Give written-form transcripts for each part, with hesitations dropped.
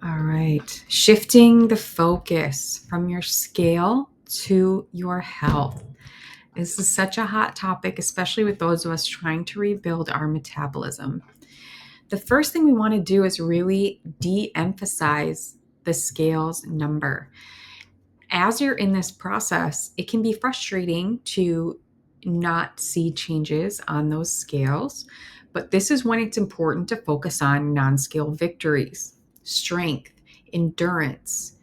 All right. Shifting the focus from your scale to your health. This is such a hot topic, especially with those of us trying to rebuild our metabolism. The first thing we want to do is really de emphasize the scale's number. As you're in this process, it can be frustrating to not see changes on those scales, but this is when it's important to focus on non scale victories, strength, endurance,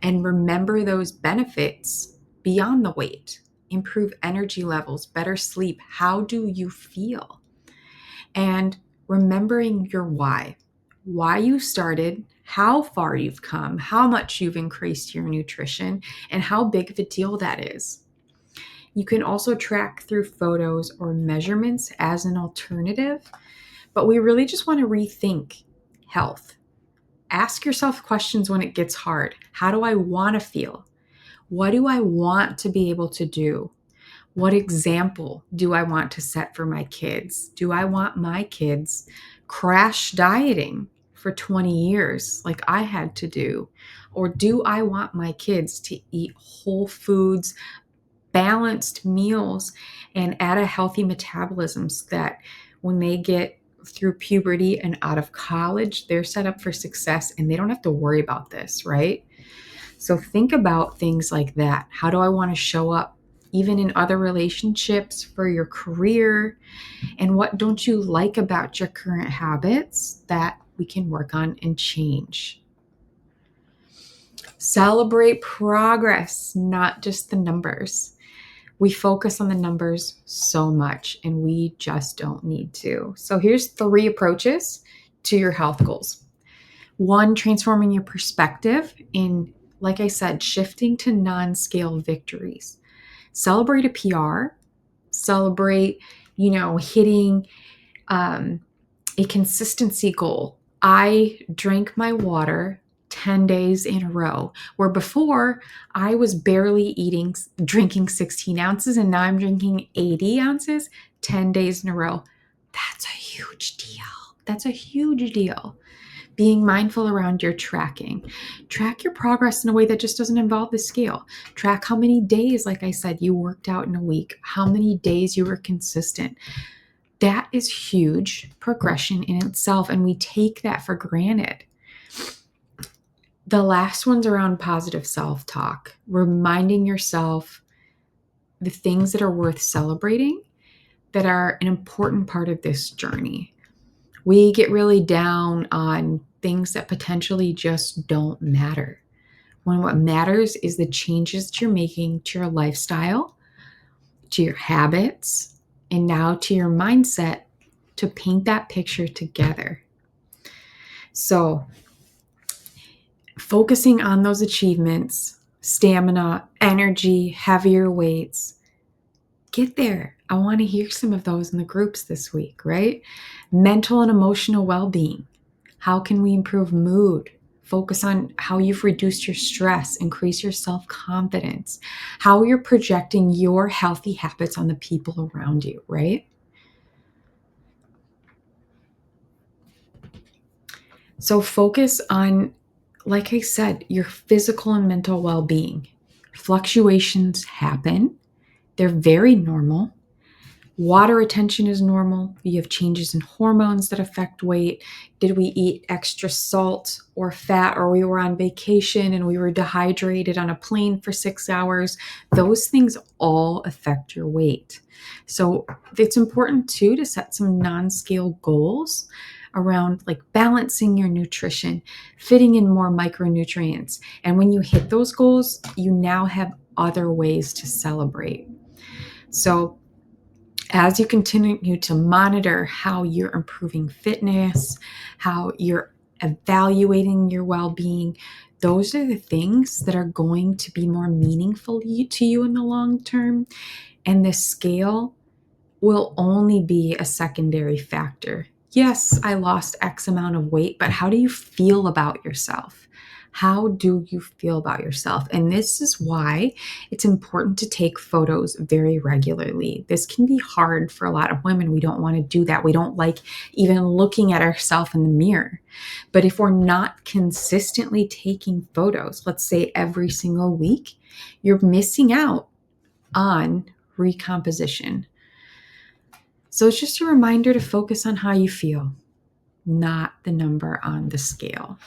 and remember those benefits beyond the weight. Improve energy levels, better sleep. How do you feel? And remembering your why you started, how far you've come, how much you've increased your nutrition, and how big of a deal that is. You can also track through photos or measurements as an alternative, but we really just want to rethink health. Ask yourself questions when it gets hard. How do I want to feel? What do I want to be able to do? What example do I want to set for my kids? Do I want my kids crash dieting for 20 years like I had to do? Or do I want my kids to eat whole foods, balanced meals, and at a healthy metabolism so that when they get through puberty and out of college, they're set up for success and they don't have to worry about this, right? So think about things like that. How do I want to show up even in other relationships, for your career? And what don't you like about your current habits that we can work on and change? Celebrate progress, not just the numbers. We focus on the numbers so much and we just don't need to. So here's 3 approaches to your health goals. 1, transforming your perspective in, like I said, shifting to non-scale victories. Celebrate a PR, celebrate, hitting a consistency goal. I drank my water 10 days in a row, where before I was barely drinking 16 ounces, and now I'm drinking 80 ounces 10 days in a row. That's a huge deal. That's a huge deal. Being mindful around your tracking. Track your progress in a way that just doesn't involve the scale. Track how many days, like I said, you worked out in a week, how many days you were consistent. That is huge progression in itself, and we take that for granted. The last one's around positive self-talk, reminding yourself the things that are worth celebrating, that are an important part of this journey. We get really down on things that potentially just don't matter, when what matters is the changes that you're making to your lifestyle, to your habits, and now to your mindset to paint that picture together. So, focusing on those achievements, stamina, energy, heavier weights, get there. I want to hear some of those in the groups this week, right? Mental and emotional well-being. How can we improve mood? Focus on how you've reduced your stress, increase your self-confidence, how you're projecting your healthy habits on the people around you, right? So focus on, like I said, your physical and mental well-being. Fluctuations happen. They're very normal. Water retention is normal. You have changes in hormones that affect weight. Did we eat extra salt or fat, or we were on vacation and we were dehydrated on a plane for 6 hours? Those things all affect your weight. So it's important too to set some non-scale goals around like balancing your nutrition, fitting in more micronutrients. And when you hit those goals, you now have other ways to celebrate. So as you continue to monitor how you're improving fitness, how you're evaluating your well-being, those are the things that are going to be more meaningful to you in the long term. And the scale will only be a secondary factor. Yes, I lost X amount of weight, but how do you feel about yourself? How do you feel about yourself? And this is why it's important to take photos very regularly. This can be hard for a lot of women. We don't want to do that. We don't like even looking at ourselves in the mirror. But if we're not consistently taking photos, let's say every single week, you're missing out on recomposition. So it's just a reminder to focus on how you feel, not the number on the scale.